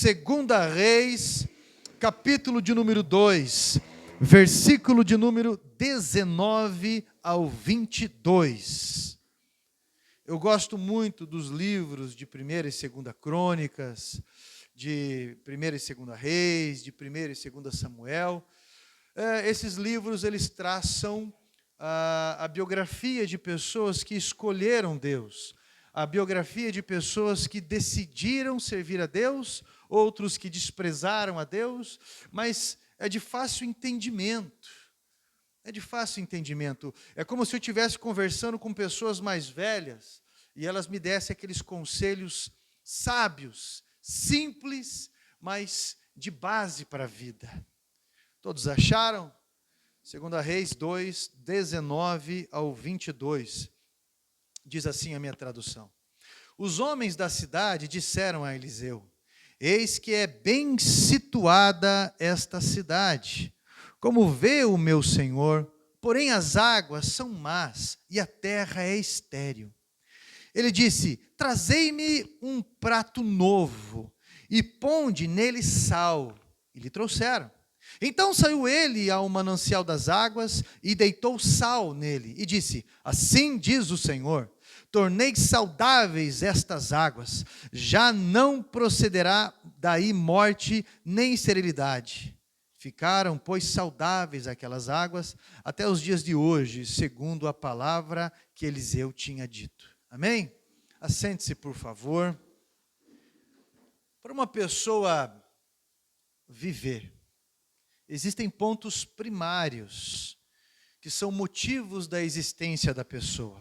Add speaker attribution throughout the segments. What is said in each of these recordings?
Speaker 1: Segunda Reis, capítulo de número 2, versículo de número 19 ao 22. Eu gosto muito dos livros de 1ª e 2ª Crônicas, de 1ª e 2ª Reis, de 1ª e 2ª Samuel. Esses livros, eles traçam a biografia de pessoas que escolheram Deus, a biografia de pessoas que decidiram servir a Deus, outros que desprezaram a Deus, mas é de fácil entendimento. É de fácil entendimento. É como se eu estivesse conversando com pessoas mais velhas e elas me dessem aqueles conselhos sábios, simples, mas de base para a vida. Todos acharam? 2 Reis 2, 19 ao 22. Diz assim a minha tradução. Os homens da cidade disseram a Eliseu: eis que é bem situada esta cidade, como vê o meu senhor, porém as águas são más e a terra é estéril. Ele disse: trazei-me um prato novo e ponde nele sal. E lhe trouxeram. Então saiu ele ao manancial das águas e deitou sal nele e disse: assim diz o Senhor, tornei saudáveis estas águas, já não procederá daí morte nem esterilidade. Ficaram, pois, saudáveis aquelas águas até os dias de hoje, segundo a palavra que Eliseu tinha dito. Amém? Assente-se, por favor. Para uma pessoa viver, existem pontos primários que são motivos da existência da pessoa.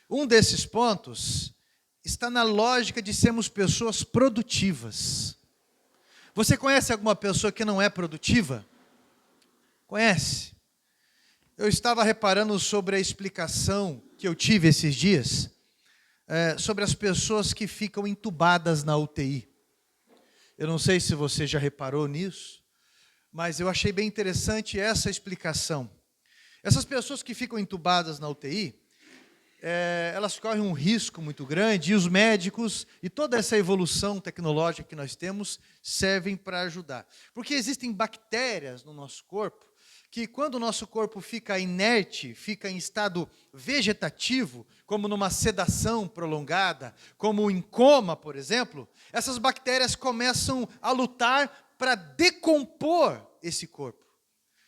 Speaker 1: Um desses pontos está na lógica de sermos pessoas produtivas. Você conhece alguma pessoa que não é produtiva? Conhece? Eu estava reparando sobre a explicação que eu tive esses dias, sobre as pessoas que ficam entubadas na UTI. Eu não sei se você já reparou nisso, mas eu achei bem interessante essa explicação. Essas pessoas que ficam entubadas na UTI, elas correm um risco muito grande, e os médicos e toda essa evolução tecnológica que nós temos servem para ajudar. Porque existem bactérias no nosso corpo, que quando o nosso corpo fica inerte, fica em estado vegetativo, como numa sedação prolongada, como em coma, por exemplo, essas bactérias começam a lutar para decompor esse corpo,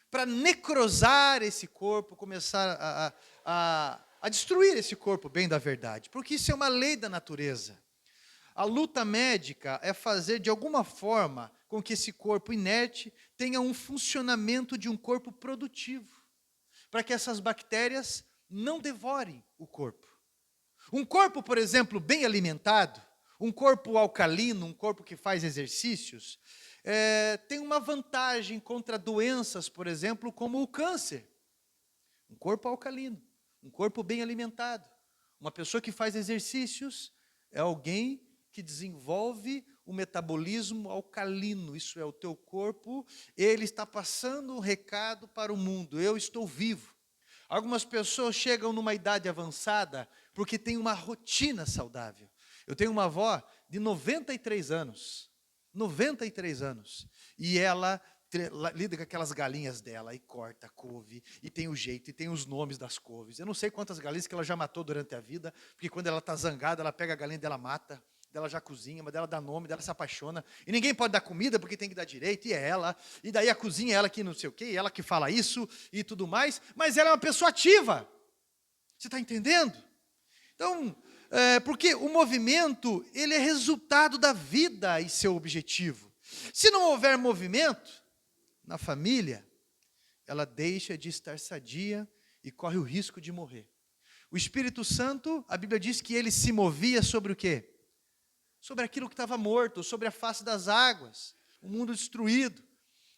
Speaker 1: para necrosar esse corpo, começar a destruir esse corpo, bem da verdade, porque isso é uma lei da natureza. A luta médica é fazer de alguma forma com que esse corpo inerte tenha um funcionamento de um corpo produtivo, para que essas bactérias não devorem o corpo. Um corpo, por exemplo, bem alimentado, um corpo alcalino, um corpo que faz exercícios, tem uma vantagem contra doenças, por exemplo, como o câncer. Um corpo alcalino, um corpo bem alimentado. Uma pessoa que faz exercícios é alguém que desenvolve o metabolismo alcalino. Isso é, o teu corpo, ele está passando um recado para o mundo. Eu estou vivo. Algumas pessoas chegam numa idade avançada porque têm uma rotina saudável. Eu tenho uma avó de 93 anos. 93 anos. E ela lida com aquelas galinhas dela, e corta a couve, e tem o jeito, e tem os nomes das couves. Eu não sei quantas galinhas que ela já matou durante a vida, porque quando ela está zangada, ela pega a galinha dela, mata, dela já cozinha, mas dela dá nome, dela se apaixona, e ninguém pode dar comida, porque tem que dar direito, e é ela, e daí a cozinha é ela que não sei o quê, ela que fala isso, e tudo mais, mas ela é uma pessoa ativa. Você está entendendo? Então, porque o movimento, ele é resultado da vida e seu objetivo. Se não houver movimento na família, ela deixa de estar sadia e corre o risco de morrer. O Espírito Santo, a Bíblia diz que ele se movia sobre o quê? Sobre aquilo que estava morto, sobre a face das águas, o mundo destruído.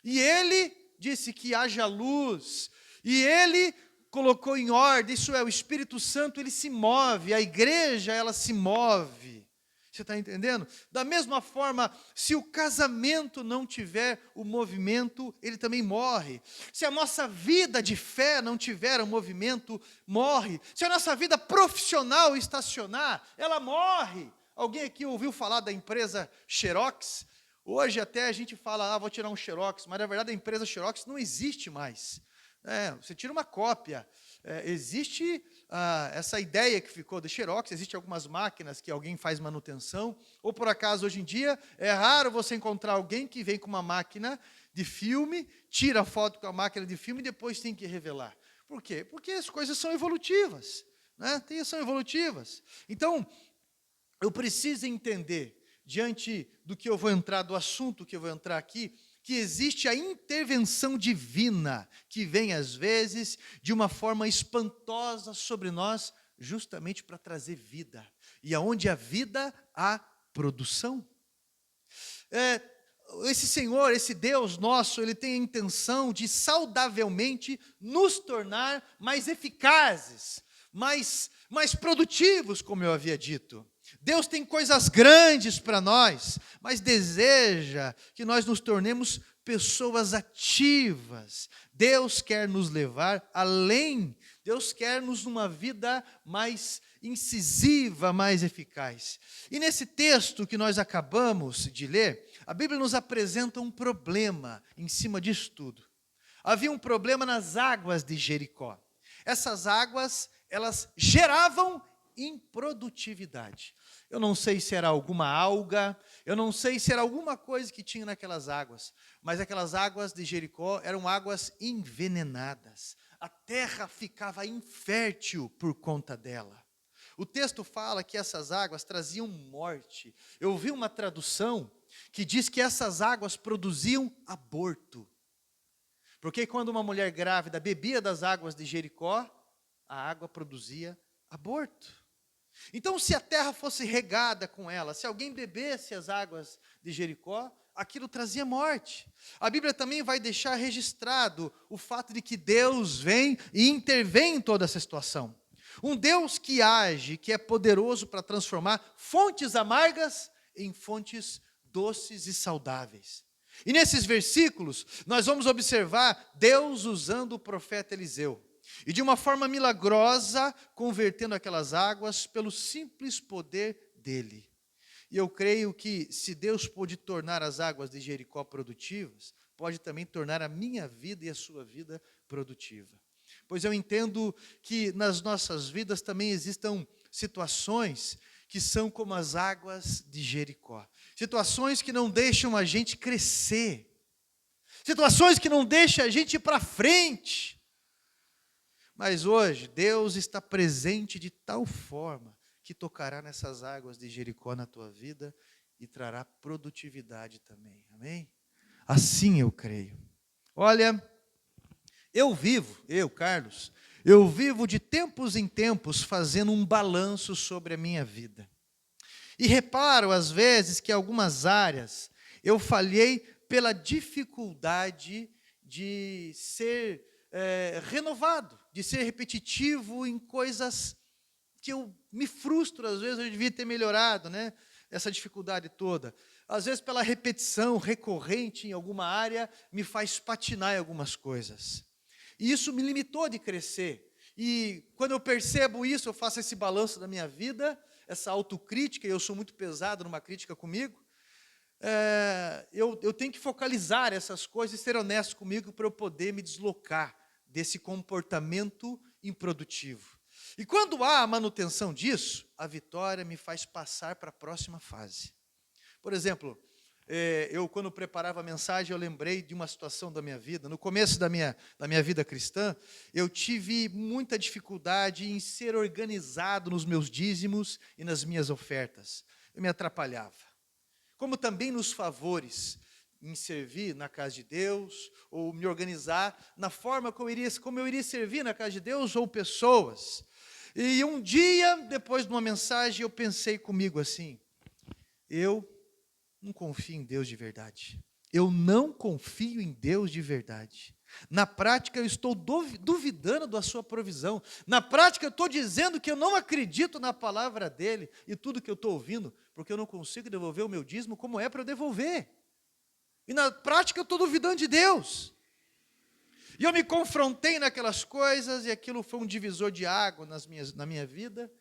Speaker 1: E ele disse que haja luz, e ele colocou em ordem, isso é, o Espírito Santo, ele se move, a igreja, ela se move. Você está entendendo? Da mesma forma, se o casamento não tiver o movimento, ele também morre. Se a nossa vida de fé não tiver o movimento, morre. Se a nossa vida profissional estacionar, ela morre. Alguém aqui ouviu falar da empresa Xerox? Hoje até a gente fala, vou tirar um xerox, mas na verdade a empresa xerox não existe mais. Você tira uma cópia. Existe essa ideia que ficou do xerox, existem algumas máquinas que alguém faz manutenção, ou por acaso hoje em dia é raro você encontrar alguém que vem com uma máquina de filme, tira a foto com a máquina de filme e depois tem que revelar. Por quê? Porque as coisas são evolutivas, né? São evolutivas. Então, eu preciso entender, diante do que eu vou entrar, do assunto que eu vou entrar aqui, que existe a intervenção divina, que vem às vezes de uma forma espantosa sobre nós, justamente para trazer vida. E aonde há vida, há produção. Esse Senhor, esse Deus nosso, Ele tem a intenção de saudavelmente nos tornar mais eficazes, mais produtivos, como eu havia dito. Deus tem coisas grandes para nós, mas deseja que nós nos tornemos pessoas ativas. Deus quer nos levar além, Deus quer nos numa vida mais incisiva, mais eficaz. E nesse texto que nós acabamos de ler, a Bíblia nos apresenta um problema em cima disso tudo. Havia um problema nas águas de Jericó. Essas águas, elas geravam improdutividade. Eu não sei se era alguma alga, eu não sei se era alguma coisa que tinha naquelas águas, mas aquelas águas de Jericó eram águas envenenadas. A terra ficava infértil por conta dela. O texto fala que essas águas traziam morte. Eu vi uma tradução que diz que essas águas produziam aborto. Porque quando uma mulher grávida bebia das águas de Jericó, a água produzia aborto. Então, se a terra fosse regada com ela, se alguém bebesse as águas de Jericó, aquilo trazia morte. A Bíblia também vai deixar registrado o fato de que Deus vem e intervém em toda essa situação. Um Deus que age, que é poderoso para transformar fontes amargas em fontes doces e saudáveis. E nesses versículos, nós vamos observar Deus usando o profeta Eliseu. E de uma forma milagrosa, convertendo aquelas águas pelo simples poder dele. E eu creio que se Deus pôde tornar as águas de Jericó produtivas, pode também tornar a minha vida e a sua vida produtiva. Pois eu entendo que nas nossas vidas também existam situações que são como as águas de Jericó. Situações que não deixam a gente crescer. Situações que não deixam a gente ir para frente. Mas hoje, Deus está presente de tal forma que tocará nessas águas de Jericó na tua vida e trará produtividade também. Amém? Assim eu creio. Olha, Carlos, eu vivo de tempos em tempos fazendo um balanço sobre a minha vida. E reparo, às vezes, que em algumas áreas eu falhei pela dificuldade de ser renovado, de ser repetitivo em coisas que eu me frustro, às vezes eu devia ter melhorado, né? Essa dificuldade toda. Às vezes pela repetição recorrente em alguma área, me faz patinar em algumas coisas. E isso me limitou de crescer. E quando eu percebo isso, eu faço esse balanço da minha vida, essa autocrítica, e eu sou muito pesado numa crítica comigo, eu tenho que focalizar essas coisas e ser honesto comigo para eu poder me deslocar desse comportamento improdutivo. E quando há a manutenção disso, a vitória me faz passar para a próxima fase. Por exemplo, eu quando preparava a mensagem, eu lembrei de uma situação da minha vida. No começo da minha vida cristã, eu tive muita dificuldade em ser organizado nos meus dízimos e nas minhas ofertas. Eu me atrapalhava. Como também nos favores, em servir na casa de Deus, ou me organizar na forma como eu iria servir na casa de Deus ou pessoas. E um dia, depois de uma mensagem, eu pensei comigo assim, eu não confio em Deus de verdade. Eu não confio em Deus de verdade. Na prática, eu estou duvidando da sua provisão. Na prática, eu estou dizendo que eu não acredito na palavra dele e tudo que eu estou ouvindo, porque eu não consigo devolver o meu dízimo como é para eu devolver. E na prática, eu estou duvidando de Deus. E eu me confrontei naquelas coisas, e aquilo foi um divisor de água na minha vida,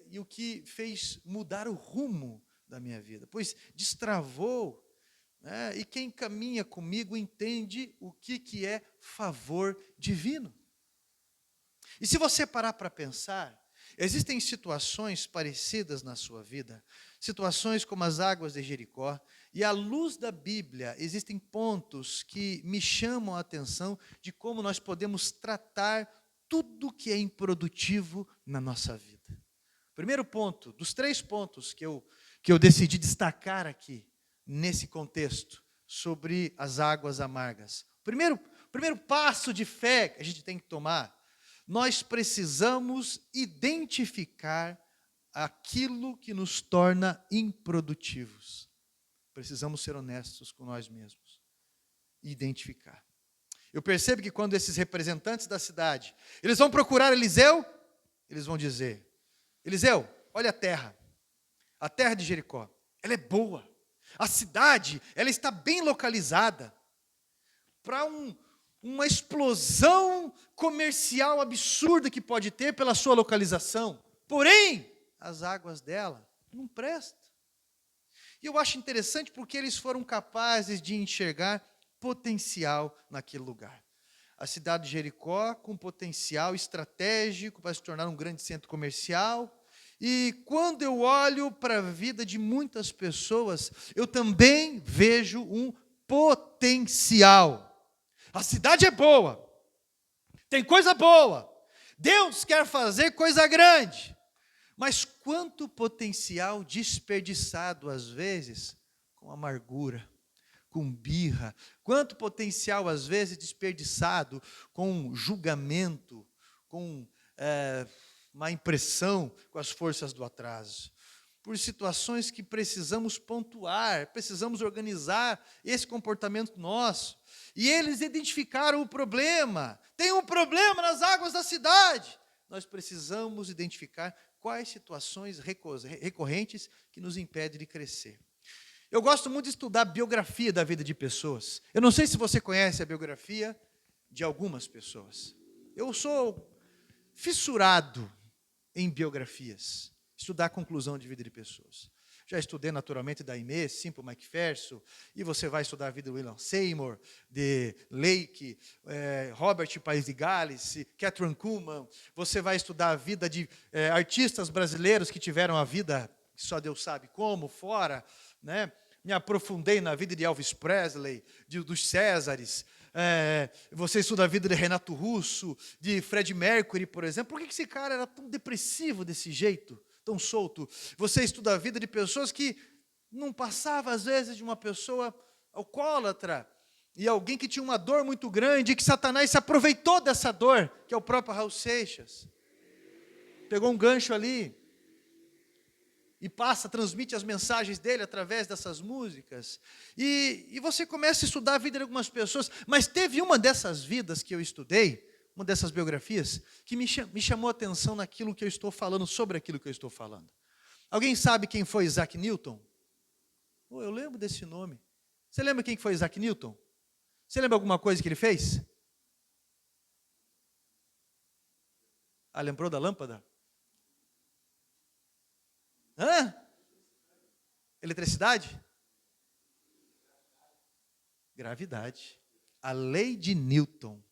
Speaker 1: e o que fez mudar o rumo da minha vida, pois destravou, né? E quem caminha comigo entende o que é favor divino. E se você parar para pensar, existem situações parecidas na sua vida, situações como as águas de Jericó, e à luz da Bíblia, existem pontos que me chamam a atenção de como nós podemos tratar tudo que é improdutivo na nossa vida. Primeiro ponto, dos 3 pontos que eu decidi destacar aqui, nesse contexto, sobre as águas amargas. Primeiro passo de fé que a gente tem que tomar, nós precisamos identificar aquilo que nos torna improdutivos. Precisamos ser honestos com nós mesmos e identificar. Eu percebo que quando esses representantes da cidade, eles vão procurar Eliseu, eles vão dizer: Eliseu, olha a terra de Jericó, ela é boa. A cidade, ela está bem localizada para uma explosão comercial absurda que pode ter pela sua localização. Porém, as águas dela não prestam. E eu acho interessante porque eles foram capazes de enxergar potencial naquele lugar. A cidade de Jericó com potencial estratégico para se tornar um grande centro comercial. E quando eu olho para a vida de muitas pessoas, eu também vejo um potencial. A cidade é boa, tem coisa boa, Deus quer fazer coisa grande, mas quanto potencial desperdiçado às vezes com amargura, com birra, quanto potencial às vezes desperdiçado com julgamento, com má impressão com as forças do atraso, por situações que precisamos pontuar, precisamos organizar esse comportamento nosso. E eles identificaram o problema. Tem um problema nas águas da cidade. Nós precisamos identificar quais situações recorrentes que nos impedem de crescer. Eu gosto muito de estudar a biografia da vida de pessoas. Eu não sei se você conhece a biografia de algumas pessoas. Eu sou fissurado em biografias, estudar a conclusão de vida de pessoas. Já estudei naturalmente da Inês, Simple McPherson, e você vai estudar a vida de William Seymour, de Lake, Robert País de Gales, Kathryn Kuhlman. Você vai estudar a vida de artistas brasileiros que tiveram a vida que só Deus sabe como, fora, né? Me aprofundei na vida de Elvis Presley, dos Césares. Você estuda a vida de Renato Russo, de Freddie Mercury, por exemplo. Por que esse cara era tão depressivo desse jeito, tão solto? Você estuda a vida de pessoas que não passava, às vezes, de uma pessoa alcoólatra, e alguém que tinha uma dor muito grande, e que Satanás se aproveitou dessa dor, que é o próprio Raul Seixas. Pegou um gancho ali, e transmite as mensagens dele através dessas músicas. E você começa a estudar a vida de algumas pessoas, mas teve uma dessas vidas que eu estudei, uma dessas biografias, que me chamou a atenção naquilo que eu estou falando, sobre aquilo que eu estou falando. Alguém sabe quem foi Isaac Newton? Eu lembro desse nome. Você lembra quem foi Isaac Newton? Você lembra alguma coisa que ele fez? Lembrou da lâmpada? Eletricidade? Gravidade. A lei de Newton.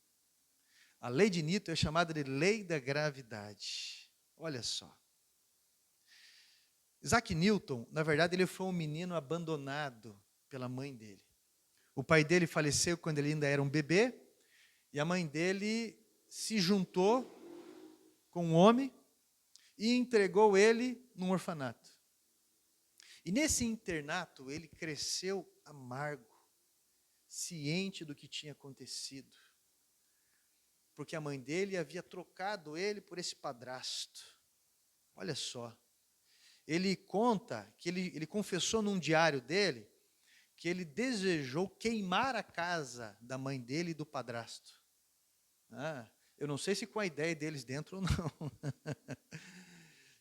Speaker 1: A lei de Newton é chamada de lei da gravidade. Olha só. Isaac Newton, na verdade, ele foi um menino abandonado pela mãe dele. O pai dele faleceu quando ele ainda era um bebê, e a mãe dele se juntou com um homem e entregou ele num orfanato. E nesse internato ele cresceu amargo, ciente do que tinha acontecido, porque a mãe dele havia trocado ele por esse padrasto. Olha só, ele conta que ele confessou num diário dele que ele desejou queimar a casa da mãe dele e do padrasto. Eu não sei se com a ideia deles dentro ou não.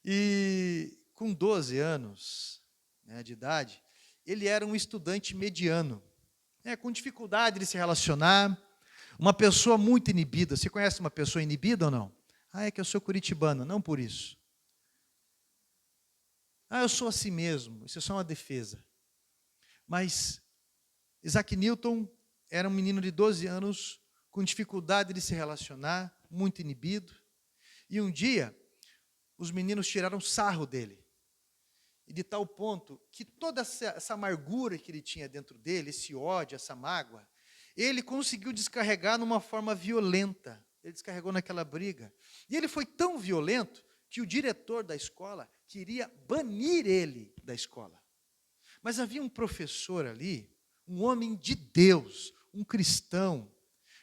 Speaker 1: E com 12 anos, né, de idade, ele era um estudante mediano, com dificuldade de se relacionar, uma pessoa muito inibida. Você conhece uma pessoa inibida ou não? É que eu sou curitibano, não por isso. eu sou assim mesmo, isso é só uma defesa. Mas Isaac Newton era um menino de 12 anos, com dificuldade de se relacionar, muito inibido. E um dia, os meninos tiraram sarro dele. E de tal ponto que toda essa amargura que ele tinha dentro dele, esse ódio, essa mágoa, ele conseguiu descarregar numa forma violenta. Ele descarregou naquela briga. E ele foi tão violento que o diretor da escola queria banir ele da escola. Mas havia um professor ali, um homem de Deus, um cristão,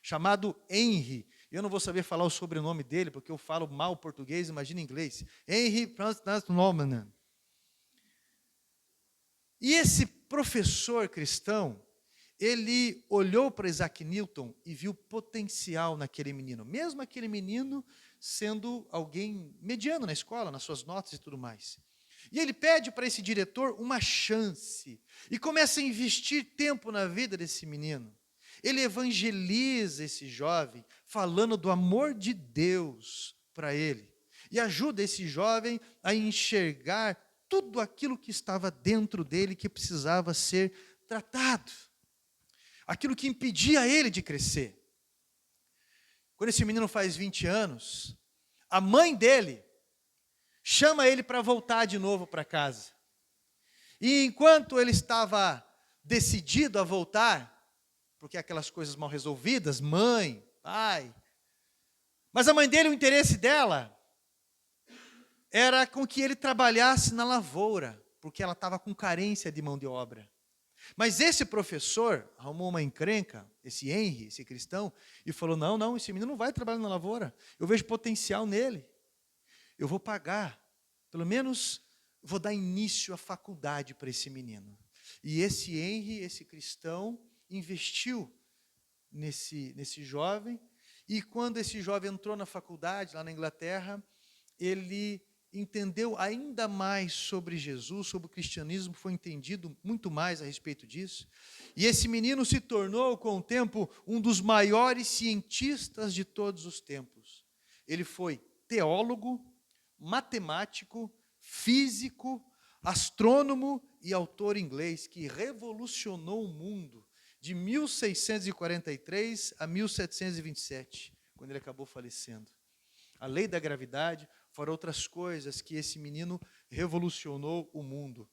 Speaker 1: chamado Henry. Eu não vou saber falar o sobrenome dele, porque eu falo mal português, imagina em inglês. Henry Francis Norman. E esse professor cristão, ele olhou para Isaac Newton e viu potencial naquele menino, mesmo aquele menino sendo alguém mediano na escola, nas suas notas e tudo mais. E ele pede para esse diretor uma chance e começa a investir tempo na vida desse menino. Ele evangeliza esse jovem, falando do amor de Deus para ele. E ajuda esse jovem a enxergar tudo aquilo que estava dentro dele que precisava ser tratado. Aquilo que impedia ele de crescer. Quando esse menino faz 20 anos, a mãe dele chama ele para voltar de novo para casa. E enquanto ele estava decidido a voltar, porque aquelas coisas mal resolvidas, mãe, pai, mas a mãe dele, o interesse dela era com que ele trabalhasse na lavoura, porque ela estava com carência de mão de obra. Mas esse professor arrumou uma encrenca, esse Henry, esse cristão, e falou, não, esse menino não vai trabalhar na lavoura, eu vejo potencial nele, eu vou pagar, pelo menos vou dar início à faculdade para esse menino. E esse Henry, esse cristão, investiu nesse jovem, e quando esse jovem entrou na faculdade, lá na Inglaterra, ele entendeu ainda mais sobre Jesus, sobre o cristianismo, foi entendido muito mais a respeito disso. E esse menino se tornou, com o tempo, um dos maiores cientistas de todos os tempos. Ele foi teólogo, matemático, físico, astrônomo e autor inglês, que revolucionou o mundo de 1643 a 1727, quando ele acabou falecendo. A lei da gravidade, fora outras coisas que esse menino revolucionou o mundo.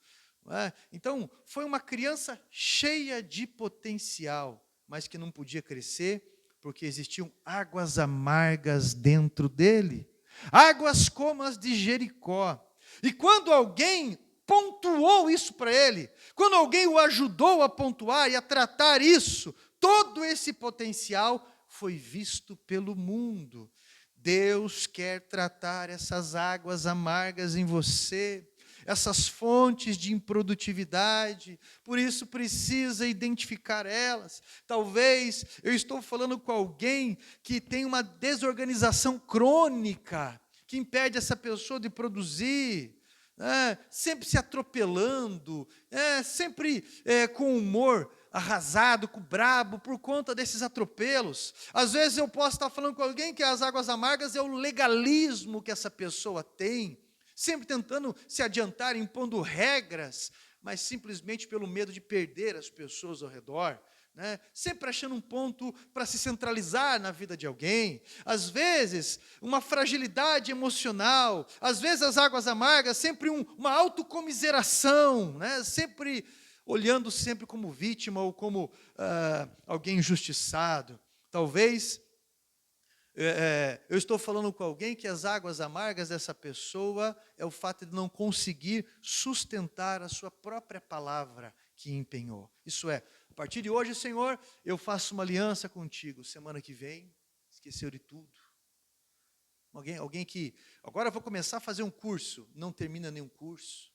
Speaker 1: Então, foi uma criança cheia de potencial, mas que não podia crescer, porque existiam águas amargas dentro dele. Águas como as de Jericó. E quando alguém pontuou isso para ele, quando alguém o ajudou a pontuar e a tratar isso, todo esse potencial foi visto pelo mundo. Deus quer tratar essas águas amargas em você, essas fontes de improdutividade, por isso precisa identificar elas. Talvez eu estou falando com alguém que tem uma desorganização crônica, que impede essa pessoa de produzir, sempre se atropelando, sempre com humor arrasado, brabo, por conta desses atropelos. Às vezes eu posso estar falando com alguém que as águas amargas é o legalismo que essa pessoa tem, sempre tentando se adiantar, impondo regras, mas simplesmente pelo medo de perder as pessoas ao redor, sempre achando um ponto para se centralizar na vida de alguém. Às vezes, uma fragilidade emocional, às vezes as águas amargas, sempre uma autocomiseração, sempre olhando sempre como vítima ou como alguém injustiçado. Talvez eu estou falando com alguém que as águas amargas dessa pessoa é o fato de não conseguir sustentar a sua própria palavra que empenhou. Isso é, a partir de hoje, Senhor, eu faço uma aliança contigo. Semana que vem, esqueceu de tudo. Alguém que, agora eu vou começar a fazer um curso, não termina nenhum curso,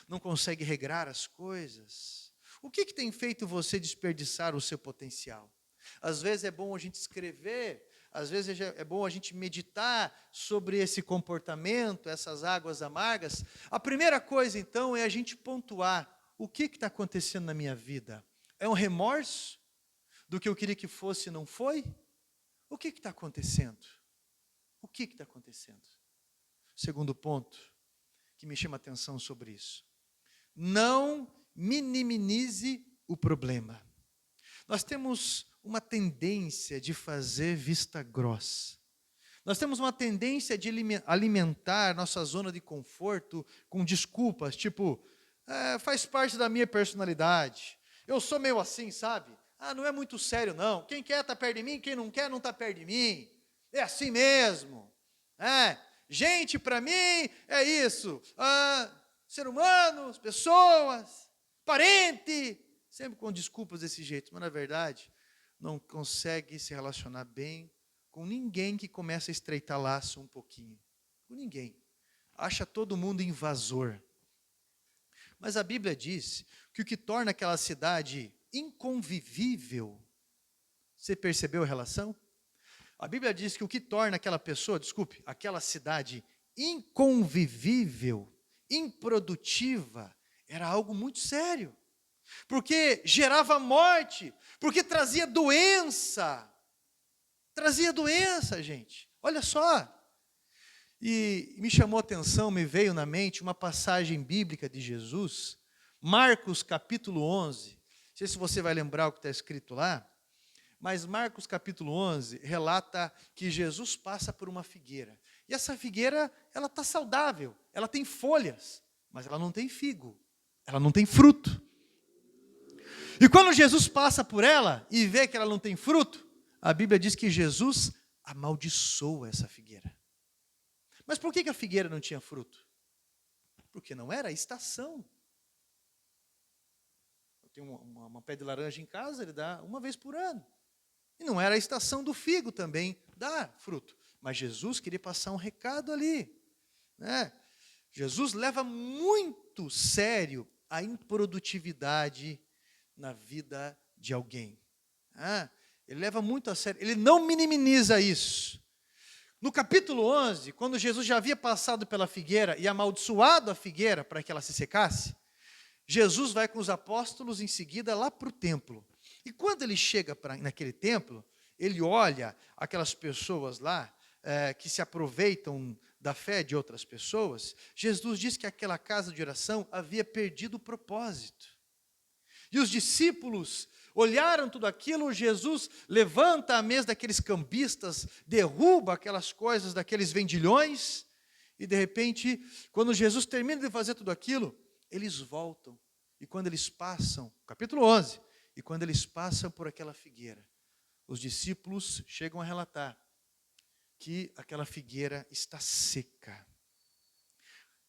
Speaker 1: não consegue regrar as coisas. O que tem feito você desperdiçar o seu potencial? Às vezes é bom a gente escrever, às vezes é bom a gente meditar sobre esse comportamento, essas águas amargas. A primeira coisa, então, é a gente pontuar o que está acontecendo na minha vida. É um remorso do que eu queria que fosse e não foi? O que está acontecendo? O que está acontecendo? Segundo ponto, que me chama a atenção sobre isso. Não minimize o problema. Nós temos uma tendência de fazer vista grossa. Nós temos uma tendência de alimentar nossa zona de conforto com desculpas, tipo, faz parte da minha personalidade. Eu sou meio assim, sabe? Não é muito sério não. Quem quer está perto de mim, quem não quer não está perto de mim. É assim mesmo. Gente, para mim, é isso. Ser humanos, pessoas, parente. Sempre com desculpas desse jeito. Mas, na verdade, não consegue se relacionar bem com ninguém que começa a estreitar laço um pouquinho. Com ninguém. Acha todo mundo invasor. Mas a Bíblia diz que o que torna aquela cidade inconvivível, você percebeu a relação? A Bíblia diz que o que torna aquela cidade inconvivível, improdutiva, era algo muito sério. Porque gerava morte, porque trazia doença. Trazia doença, gente. Olha só. E me chamou a atenção, me veio na mente uma passagem bíblica de Jesus, Marcos capítulo 11. Não sei se você vai lembrar o que está escrito lá, mas Marcos capítulo 11 relata que Jesus passa por uma figueira. E essa figueira, ela está saudável, ela tem folhas, mas ela não tem figo, ela não tem fruto. E quando Jesus passa por ela e vê que ela não tem fruto, a Bíblia diz que Jesus amaldiçoa essa figueira. Mas por que a figueira não tinha fruto? Porque não era a estação. Eu tenho uma pé de laranja em casa, ele dá uma vez por ano. E não era a estação do figo também dar fruto. Mas Jesus queria passar um recado ali. Jesus leva muito sério a improdutividade na vida de alguém. Ele leva muito a sério, ele não minimiza isso. No capítulo 11, quando Jesus já havia passado pela figueira e amaldiçoado a figueira para que ela se secasse, Jesus vai com os apóstolos em seguida lá para o templo. E quando ele chega naquele templo, ele olha aquelas pessoas lá que se aproveitam da fé de outras pessoas. Jesus diz que aquela casa de oração havia perdido o propósito. E os discípulos olharam tudo aquilo, Jesus levanta a mesa daqueles cambistas, derruba aquelas coisas daqueles vendilhões, e de repente, quando Jesus termina de fazer tudo aquilo, eles voltam. E quando eles passam, capítulo 11, e quando eles passam por aquela figueira, os discípulos chegam a relatar que aquela figueira está seca.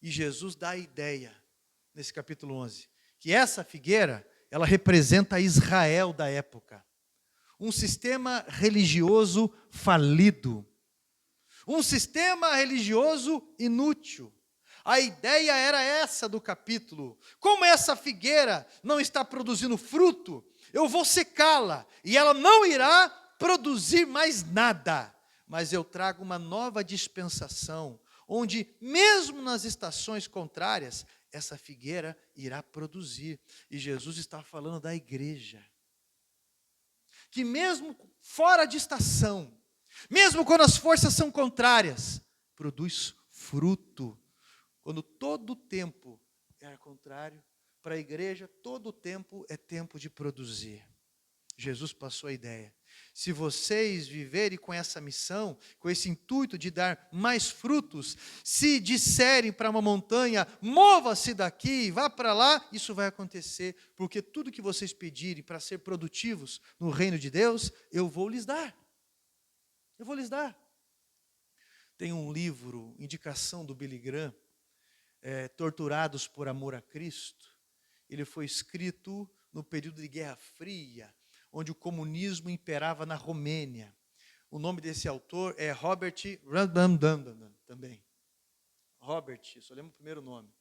Speaker 1: E Jesus dá a ideia, nesse capítulo 11, que essa figueira, ela representa Israel da época. Um sistema religioso falido. Um sistema religioso inútil. A ideia era essa do capítulo. Como essa figueira não está produzindo fruto, eu vou secá-la e ela não irá produzir mais nada. Mas eu trago uma nova dispensação, onde mesmo nas estações contrárias, essa figueira irá produzir. E Jesus está falando da igreja. Que mesmo fora de estação, mesmo quando as forças são contrárias, produz fruto. Quando todo o tempo é contrário, para a igreja, todo o tempo é tempo de produzir. Jesus passou a ideia. Se vocês viverem com essa missão, com esse intuito de dar mais frutos, se disserem para uma montanha, mova-se daqui, vá para lá, isso vai acontecer, porque tudo que vocês pedirem para ser produtivos no reino de Deus, eu vou lhes dar. Eu vou lhes dar. Tem um livro, indicação do Billy Graham, Torturados por Amor a Cristo. Ele foi escrito no período de Guerra Fria, onde o comunismo imperava na Romênia. O nome desse autor é Robert Random também. Robert, só lembro o primeiro nome.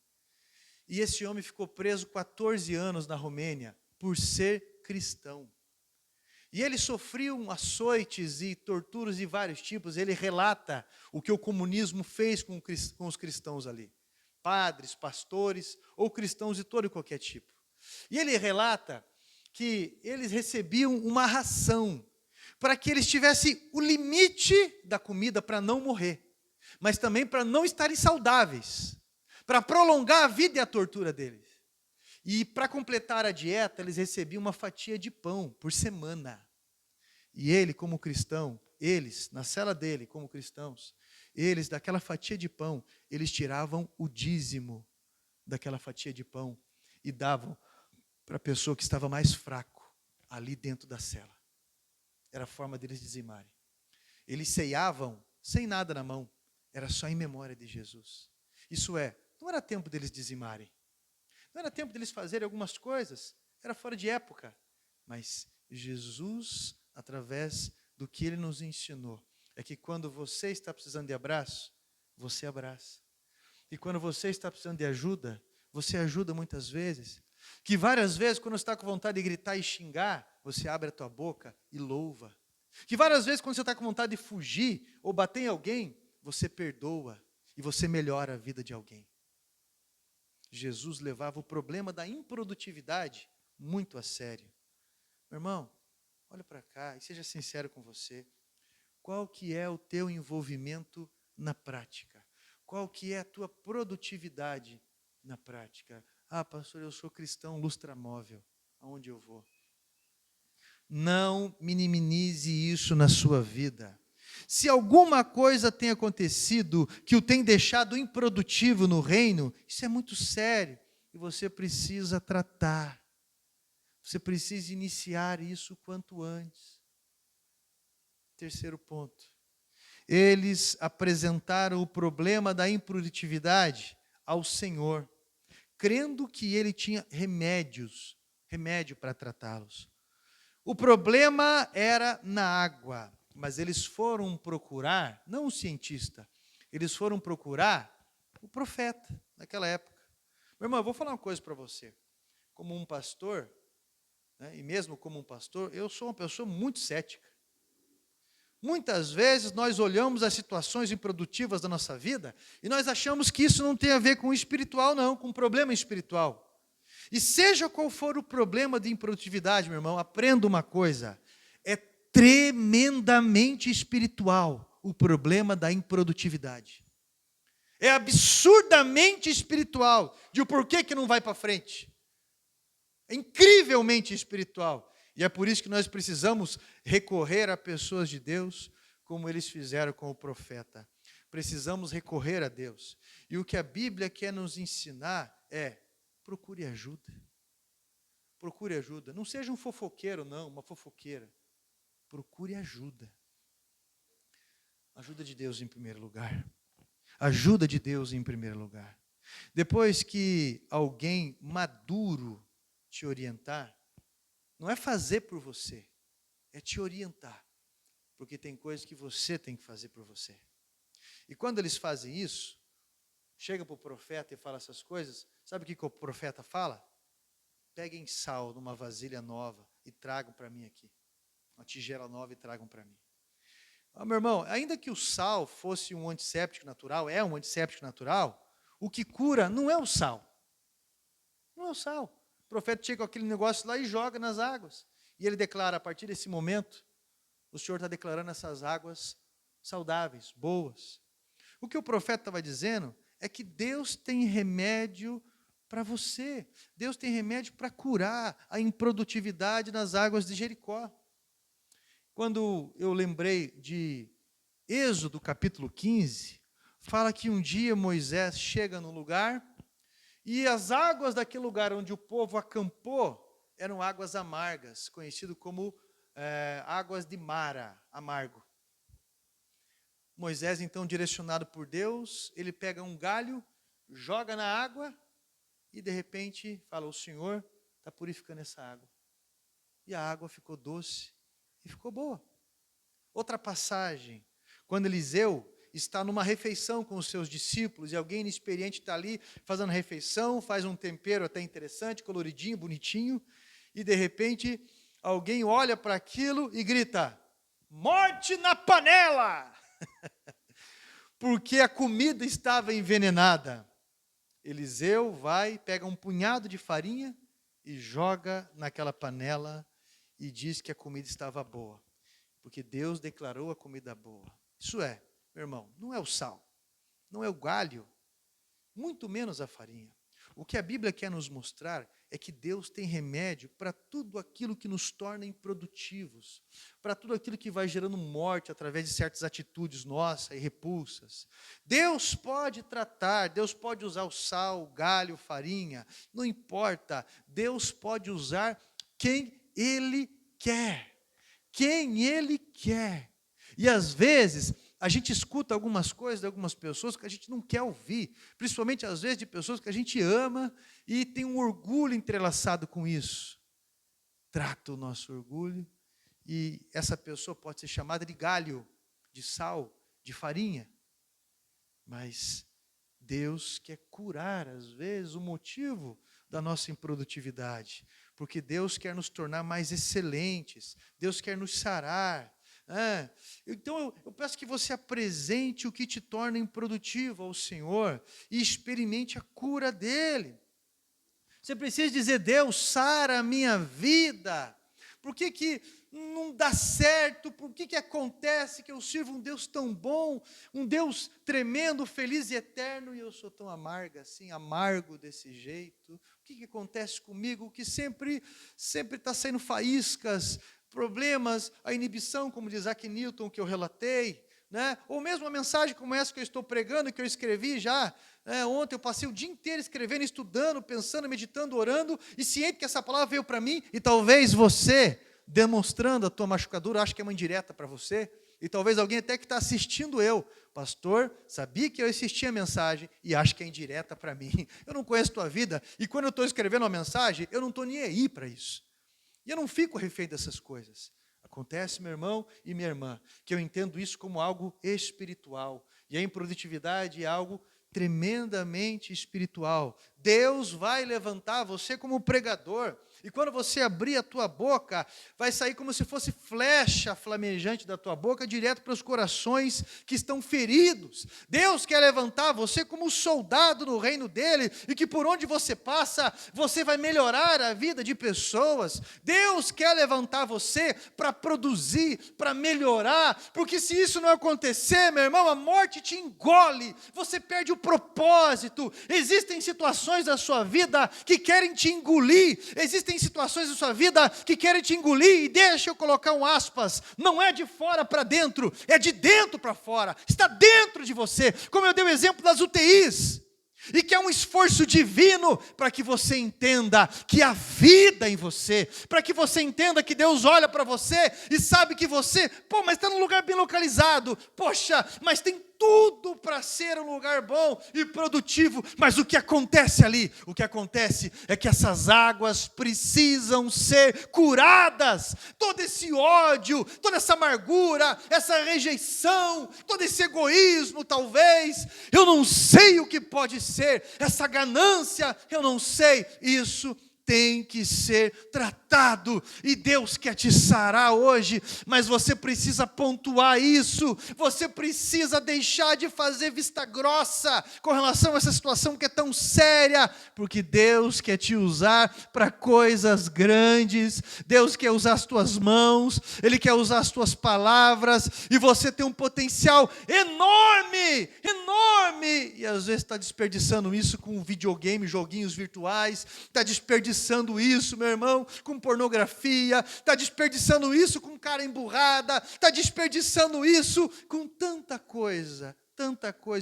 Speaker 1: E esse homem ficou preso 14 anos na Romênia por ser cristão. E ele sofreu açoites e torturas de vários tipos. Ele relata o que o comunismo fez com os cristãos ali. Padres, pastores ou cristãos de todo e qualquer tipo. E ele relata que eles recebiam uma ração para que eles tivessem o limite da comida para não morrer, mas também para não estarem saudáveis. para prolongar a vida e a tortura deles. E para completar a dieta, eles recebiam uma fatia de pão por semana. E ele, como cristão, eles, na cela dele, como cristãos, eles, daquela fatia de pão, eles tiravam o dízimo daquela fatia de pão e davam para a pessoa que estava mais fraco ali dentro da cela. Era a forma deles dizimarem. Eles ceiavam sem nada na mão, era só em memória de Jesus. Isso é, não era tempo deles dizimarem, não era tempo deles fazerem algumas coisas, era fora de época, mas Jesus, através do que ele nos ensinou, é que quando você está precisando de abraço, você abraça. E quando você está precisando de ajuda, você ajuda muitas vezes. Que várias vezes, quando você está com vontade de gritar e xingar, você abre a tua boca e louva. Que várias vezes, quando você está com vontade de fugir ou bater em alguém, você perdoa e você melhora a vida de alguém. Jesus levava o problema da improdutividade muito a sério. Meu irmão, olha para cá e seja sincero com você. Qual que é o teu envolvimento na prática? Qual que é a tua produtividade na prática? Ah, pastor, eu sou cristão lustramóvel. Aonde eu vou? Não minimize isso na sua vida. Se alguma coisa tem acontecido que o tem deixado improdutivo no reino, isso é muito sério e você precisa tratar. Você precisa iniciar isso quanto antes. Terceiro ponto. Eles apresentaram o problema da improdutividade ao Senhor, crendo que ele tinha remédio para tratá-los. O problema era na água, mas eles foram procurar, não o cientista, eles foram procurar o profeta naquela época. Meu irmão, eu vou falar uma coisa para você. Como um pastor, né, e mesmo como um pastor, eu sou uma pessoa muito cética. Muitas vezes nós olhamos as situações improdutivas da nossa vida e nós achamos que isso não tem a ver com o espiritual, não, com o problema espiritual. E seja qual for o problema de improdutividade, meu irmão, aprenda uma coisa, é tremendamente espiritual o problema da improdutividade. É absurdamente espiritual de o porquê que não vai para frente. É incrivelmente espiritual. E é por isso que nós precisamos recorrer a pessoas de Deus, como eles fizeram com o profeta. Precisamos recorrer a Deus. E o que a Bíblia quer nos ensinar é: procure ajuda. Procure ajuda. Não seja um fofoqueiro, não, uma fofoqueira. Procure ajuda. Ajuda de Deus em primeiro lugar. Ajuda de Deus em primeiro lugar. Depois que alguém maduro te orientar, não é fazer por você, é te orientar. Porque tem coisas que você tem que fazer por você. E quando eles fazem isso, chega para o profeta e fala essas coisas, sabe o que o profeta fala? Peguem sal numa vasilha nova e tragam para mim aqui. Uma tigela nova e tragam para mim. Ah, meu irmão, ainda que o sal fosse um antisséptico natural, é um antisséptico natural, o que cura não é o sal. Não é o sal. O profeta chega com aquele negócio lá e joga nas águas. E ele declara, a partir desse momento, o Senhor está declarando essas águas saudáveis, boas. O que o profeta estava dizendo é que Deus tem remédio para você. Deus tem remédio para curar a improdutividade nas águas de Jericó. Quando eu lembrei de Êxodo capítulo 15, fala que um dia Moisés chega no lugar e as águas daquele lugar onde o povo acampou eram águas amargas, conhecido como águas de Mara, amargo. Moisés, então, direcionado por Deus, ele pega um galho, joga na água e, de repente, fala: o Senhor está purificando essa água. E a água ficou doce e ficou boa. Outra passagem, quando Eliseu está numa refeição com os seus discípulos e alguém inexperiente está ali fazendo refeição, faz um tempero até interessante, coloridinho, bonitinho, e de repente alguém olha para aquilo e grita: morte na panela! Porque a comida estava envenenada. Eliseu vai, pega um punhado de farinha e joga naquela panela e diz que a comida estava boa, porque Deus declarou a comida boa. Isso é, meu irmão, não é o sal, não é o galho muito menos a farinha. O que a Bíblia quer nos mostrar é que Deus tem remédio para tudo aquilo que nos torna improdutivos, para tudo aquilo que vai gerando morte através de certas atitudes nossas e repulsas. Deus pode tratar, Deus pode usar o sal, o galho, farinha, não importa. Deus pode usar quem Ele quer, quem Ele quer. E às vezes a gente escuta algumas coisas de algumas pessoas que a gente não quer ouvir, principalmente às vezes de pessoas que a gente ama e tem um orgulho entrelaçado com isso. Trata o nosso orgulho e essa pessoa pode ser chamada de galho, de sal, de farinha. Mas Deus quer curar, às vezes, o motivo da nossa improdutividade, porque Deus quer nos tornar mais excelentes, Deus quer nos sarar. Então eu peço que você apresente o que te torna improdutivo ao Senhor e experimente a cura dele. Você precisa dizer: Deus, sara a minha vida. Por que não dá certo? Por que acontece que eu sirvo um Deus tão bom, um Deus tremendo, feliz e eterno, e eu sou tão amarga assim, amargo desse jeito? O que acontece comigo? Que sempre está saindo faíscas, problemas, a inibição, como diz Isaac Newton, que eu relatei, né? Ou mesmo uma mensagem como essa que eu estou pregando, que eu escrevi já, ontem eu passei o dia inteiro escrevendo, estudando, pensando, meditando, orando, e ciente que essa palavra veio para mim, e talvez você, demonstrando a tua machucadura, acha que é uma indireta para você, e talvez alguém até que está assistindo pastor, sabia que eu assisti a mensagem e acho que é indireta para mim. Eu não conheço a tua vida, e quando eu estou escrevendo uma mensagem, eu não estou nem aí para isso. E eu não fico refém dessas coisas. Acontece, meu irmão e minha irmã, que eu entendo isso como algo espiritual. E a improdutividade é algo tremendamente espiritual. Deus vai levantar você como pregador. E quando você abrir a tua boca, vai sair como se fosse flecha flamejante da tua boca, direto para os corações que estão feridos. Deus quer levantar você como soldado no reino dele, e que por onde você passa, você vai melhorar a vida de pessoas. Deus quer levantar você para produzir, para melhorar, porque se isso não acontecer, meu irmão, a morte te engole, você perde o propósito. Existem situações da sua vida que querem te engolir, existem situações da sua vida que querem te engolir, e deixa eu colocar um aspas, não é de fora para dentro, é de dentro para fora, está dentro de você, como eu dei o exemplo das UTIs, e que é um esforço divino para que você entenda que há vida em você, para que você entenda que Deus olha para você e sabe que você, mas está num lugar bem localizado, poxa, mas tem tudo para ser um lugar bom e produtivo, mas o que acontece ali? O que acontece é que essas águas precisam ser curadas. Todo esse ódio, toda essa amargura, essa rejeição, todo esse egoísmo, talvez, eu não sei o que pode ser, essa ganância, eu não sei, isso tem que ser tratado, e Deus quer te sarar hoje, mas você precisa pontuar isso, você precisa deixar de fazer vista grossa com relação a essa situação que é tão séria, porque Deus quer te usar para coisas grandes. Deus quer usar as tuas mãos, Ele quer usar as tuas palavras, e você tem um potencial enorme, enorme, e às vezes está desperdiçando isso com videogame, joguinhos virtuais, está desperdiçando isso, meu irmão, com pornografia, está desperdiçando isso com cara emburrada, está desperdiçando isso com tanta coisa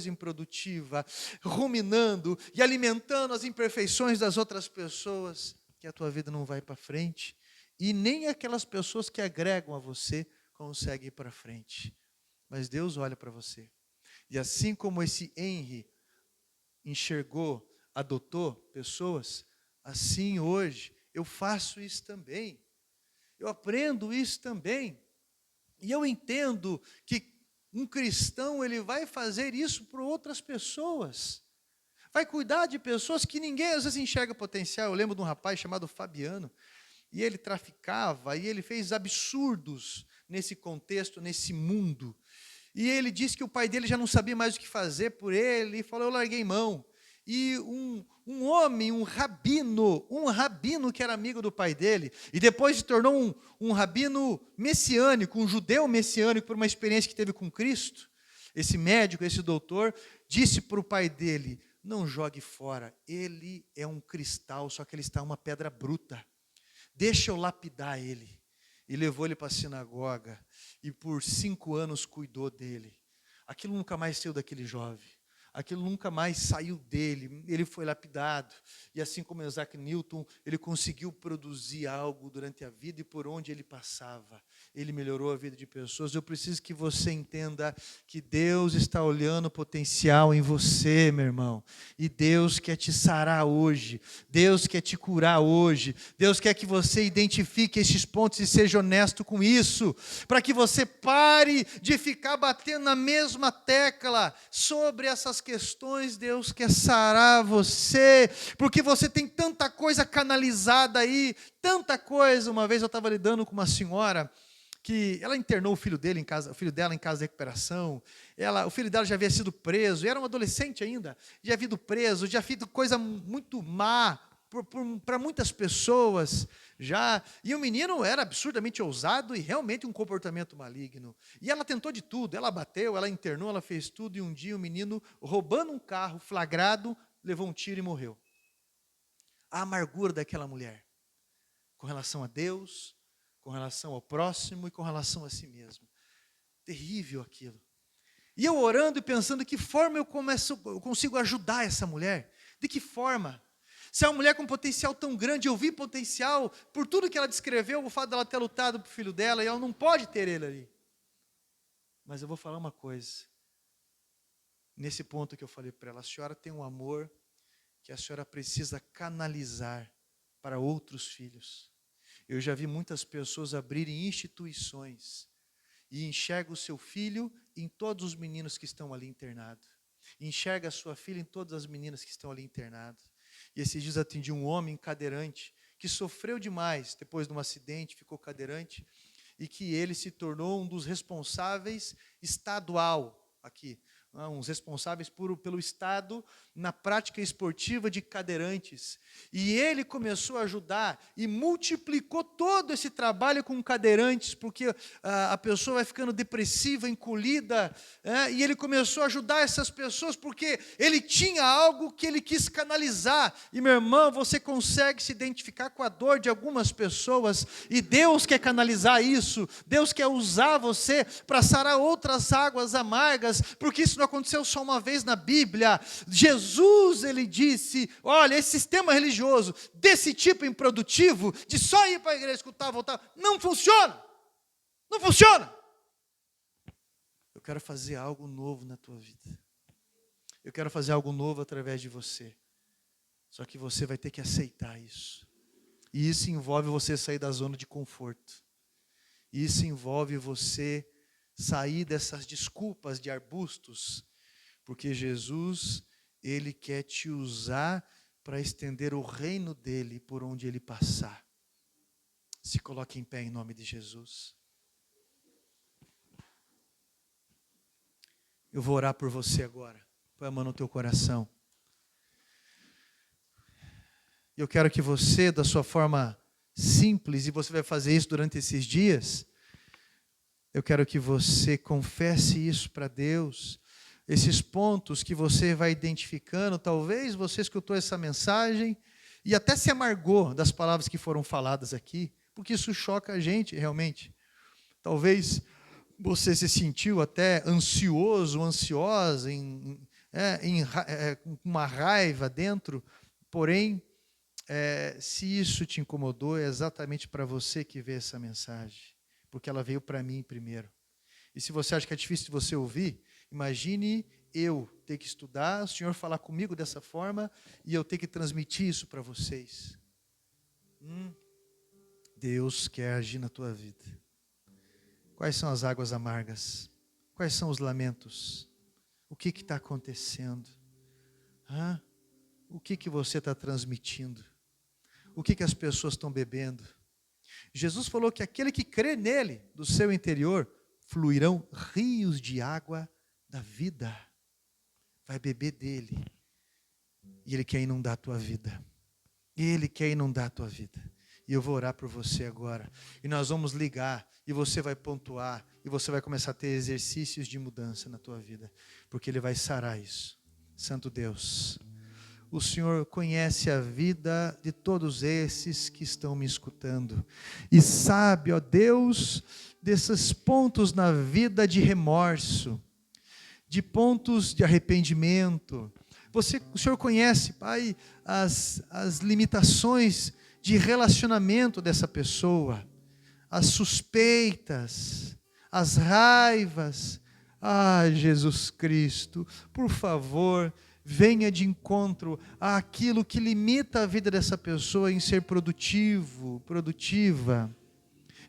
Speaker 1: improdutiva, ruminando e alimentando as imperfeições das outras pessoas, que a tua vida não vai para frente, e nem aquelas pessoas que agregam a você conseguem ir para frente. Mas Deus olha para você, e assim como esse Henry enxergou, adotou pessoas, assim hoje eu faço isso também, eu aprendo isso também, e eu entendo que um cristão, ele vai fazer isso para outras pessoas, vai cuidar de pessoas que ninguém às vezes enxerga potencial. Eu lembro de um rapaz chamado Fabiano, e ele traficava, e ele fez absurdos nesse contexto, nesse mundo, e ele disse que o pai dele já não sabia mais o que fazer por ele, e falou: eu larguei mão. E um homem, um rabino que era amigo do pai dele, e depois se tornou um rabino messiânico, um judeu messiânico, por uma experiência que teve com Cristo, esse médico, esse doutor, disse para o pai dele: não jogue fora. Ele é um cristal, só que ele está uma pedra bruta. Deixa eu lapidar ele. E levou ele para a sinagoga. E por 5 anos cuidou dele. Aquilo nunca mais saiu daquele jovem. Aquilo nunca mais saiu dele. Ele foi lapidado. E assim como Isaac Newton, ele conseguiu produzir algo durante a vida e por onde ele passava. Ele melhorou a vida de pessoas. Eu preciso que você entenda que Deus está olhando o potencial em você, meu irmão. E Deus quer te sarar hoje. Deus quer te curar hoje. Deus quer que você identifique esses pontos e seja honesto com isso. Para que você pare de ficar batendo na mesma tecla sobre essas questões. Deus quer sarar você. Porque você tem tanta coisa canalizada aí. Tanta coisa. Uma vez eu estava lidando com uma senhora que ela internou o filho dela em casa de recuperação. O filho dela já havia sido preso, era um adolescente ainda, já havia sido preso, já havia feito coisa muito má para muitas pessoas já. E o menino era absurdamente ousado e realmente um comportamento maligno. E ela tentou de tudo, ela bateu, ela internou, ela fez tudo, e um dia o menino, roubando um carro, flagrado, levou um tiro e morreu. A amargura daquela mulher, com relação a Deus, com relação ao próximo e com relação a si mesmo. Terrível aquilo. E eu orando e pensando, de que forma eu consigo ajudar essa mulher? De que forma? Se é uma mulher com potencial tão grande, eu vi potencial, por tudo que ela descreveu, o fato dela ter lutado para o filho dela, e ela não pode ter ele ali. Mas eu vou falar uma coisa. Nesse ponto que eu falei para ela, a senhora tem um amor que a senhora precisa canalizar para outros filhos. Eu já vi muitas pessoas abrirem instituições e enxerga o seu filho em todos os meninos que estão ali internados. Enxerga a sua filha em todas as meninas que estão ali internadas. E esses dias atendi um homem cadeirante que sofreu demais depois de um acidente, ficou cadeirante, e que ele se tornou um dos responsáveis estadual aqui, uns responsáveis pelo Estado na prática esportiva de cadeirantes. E ele começou a ajudar e multiplicou todo esse trabalho com cadeirantes, porque a pessoa vai ficando depressiva, encolhida, e ele começou a ajudar essas pessoas porque ele tinha algo que ele quis canalizar. E, meu irmão, você consegue se identificar com a dor de algumas pessoas, e Deus quer canalizar isso, Deus quer usar você para sarar outras águas amargas, porque isso não aconteceu só uma vez na Bíblia. Jesus, ele disse, olha, esse sistema religioso desse tipo improdutivo, de só ir para a igreja, escutar, voltar, não funciona. Não funciona. Eu quero fazer algo novo na tua vida. Eu quero fazer algo novo através de você. Só que você vai ter que aceitar isso. E isso envolve você sair da zona de conforto. Isso envolve você sair dessas desculpas de arbustos, porque Jesus, ele quer te usar para estender o reino dele por onde ele passar. Se coloque em pé em nome de Jesus. Eu vou orar por você agora. Põe a mão no teu coração. Eu quero que você, da sua forma simples, e você vai fazer isso durante esses dias, eu quero que você confesse isso para Deus. Esses pontos que você vai identificando, talvez você escutou essa mensagem e até se amargou das palavras que foram faladas aqui, porque isso choca a gente realmente. Talvez você se sentiu até ansioso, ansiosa, com uma raiva dentro, porém, se isso te incomodou, é exatamente para você que vê essa mensagem, porque ela veio para mim primeiro. E se você acha que é difícil de você ouvir, imagine eu ter que estudar, o Senhor falar comigo dessa forma, e eu ter que transmitir isso para vocês. Deus quer agir na tua vida. Quais são as águas amargas? Quais são os lamentos? O que está acontecendo? O que você está transmitindo? O que as pessoas estão bebendo? Jesus falou que aquele que crê nele, do seu interior, fluirão rios de água da vida. Vai beber dele. E ele quer inundar a tua vida. Ele quer inundar a tua vida. E eu vou orar por você agora. E nós vamos ligar. E você vai pontuar. E você vai começar a ter exercícios de mudança na tua vida. Porque ele vai sarar isso. Santo Deus, o Senhor conhece a vida de todos esses que estão me escutando. E sabe, ó Deus, desses pontos na vida de remorso, de pontos de arrependimento. O Senhor conhece, Pai, as limitações de relacionamento dessa pessoa, as suspeitas, as raivas. Jesus Cristo, por favor, venha de encontro àquilo que limita a vida dessa pessoa em ser produtivo, produtiva.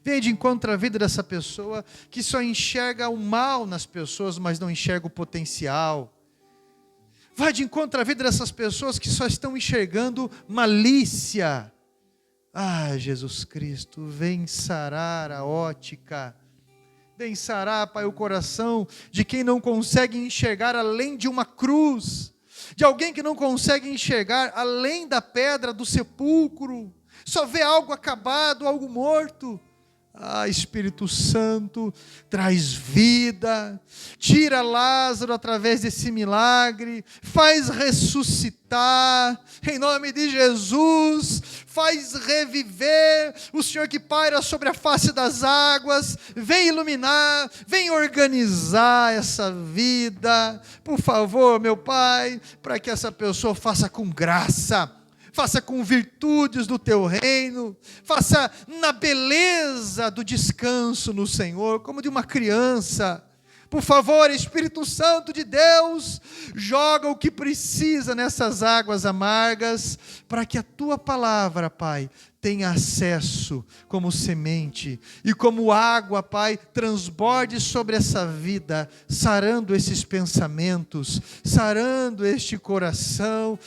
Speaker 1: Venha de encontro à vida dessa pessoa que só enxerga o mal nas pessoas, mas não enxerga o potencial. Vá de encontro à vida dessas pessoas que só estão enxergando malícia. Jesus Cristo, vem sarar a ótica. Vem sarar, Pai, o coração de quem não consegue enxergar além de uma cruz. De alguém que não consegue enxergar além da pedra do sepulcro. Só vê algo acabado, algo morto. Espírito Santo, traz vida, tira Lázaro através desse milagre, faz ressuscitar, em nome de Jesus, faz reviver, o Senhor que paira sobre a face das águas, vem iluminar, vem organizar essa vida, por favor, meu Pai, para que essa pessoa faça com graça, faça com virtudes do teu reino, faça na beleza do descanso no Senhor, como de uma criança. Por favor, Espírito Santo de Deus, joga o que precisa nessas águas amargas, para que a tua palavra, Pai, tenha acesso como semente, e como água, Pai, transborde sobre essa vida, sarando esses pensamentos, sarando este coração.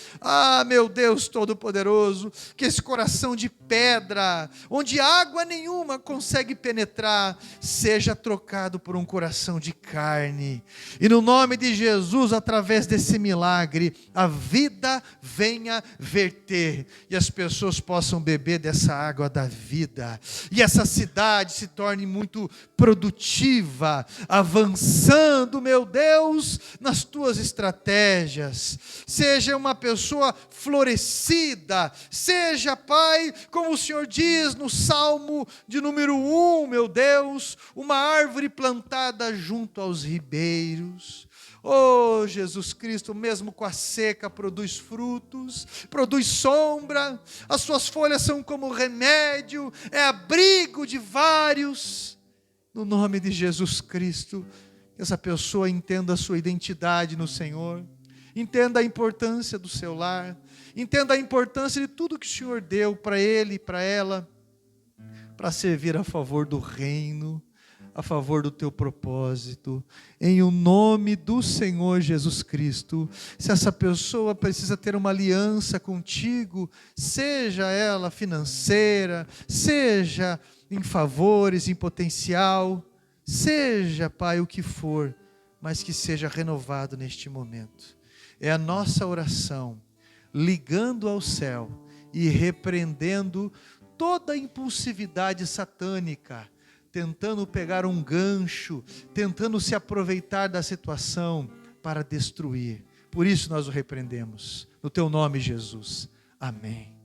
Speaker 1: Meu Deus Todo-Poderoso, que esse coração de pedra, onde água nenhuma consegue penetrar, seja trocado por um coração de carne, e no nome de Jesus, através desse milagre, a vida venha verter, e as pessoas possam beber dessa água da vida, e essa cidade se torne muito produtiva, avançando, meu Deus, nas tuas estratégias, seja uma pessoa florescida, seja, Pai, como o Senhor diz no Salmo de número 1, meu Deus, uma árvore plantada junto aos ribeiros. Jesus Cristo, mesmo com a seca, produz frutos, produz sombra, as suas folhas são como remédio, é abrigo de vários. No nome de Jesus Cristo, que essa pessoa entenda a sua identidade no Senhor, entenda a importância do seu lar, entenda a importância de tudo que o Senhor deu para ele e para ela, para servir a favor do reino, a favor do teu propósito, em o nome do Senhor Jesus Cristo. Se essa pessoa precisa ter uma aliança contigo, seja ela financeira, seja em favores, em potencial, seja, Pai, o que for, mas que seja renovado neste momento. É a nossa oração, ligando ao céu e repreendendo toda a impulsividade satânica, tentando pegar um gancho, tentando se aproveitar da situação para destruir. Por isso nós o repreendemos. No teu nome, Jesus. Amém.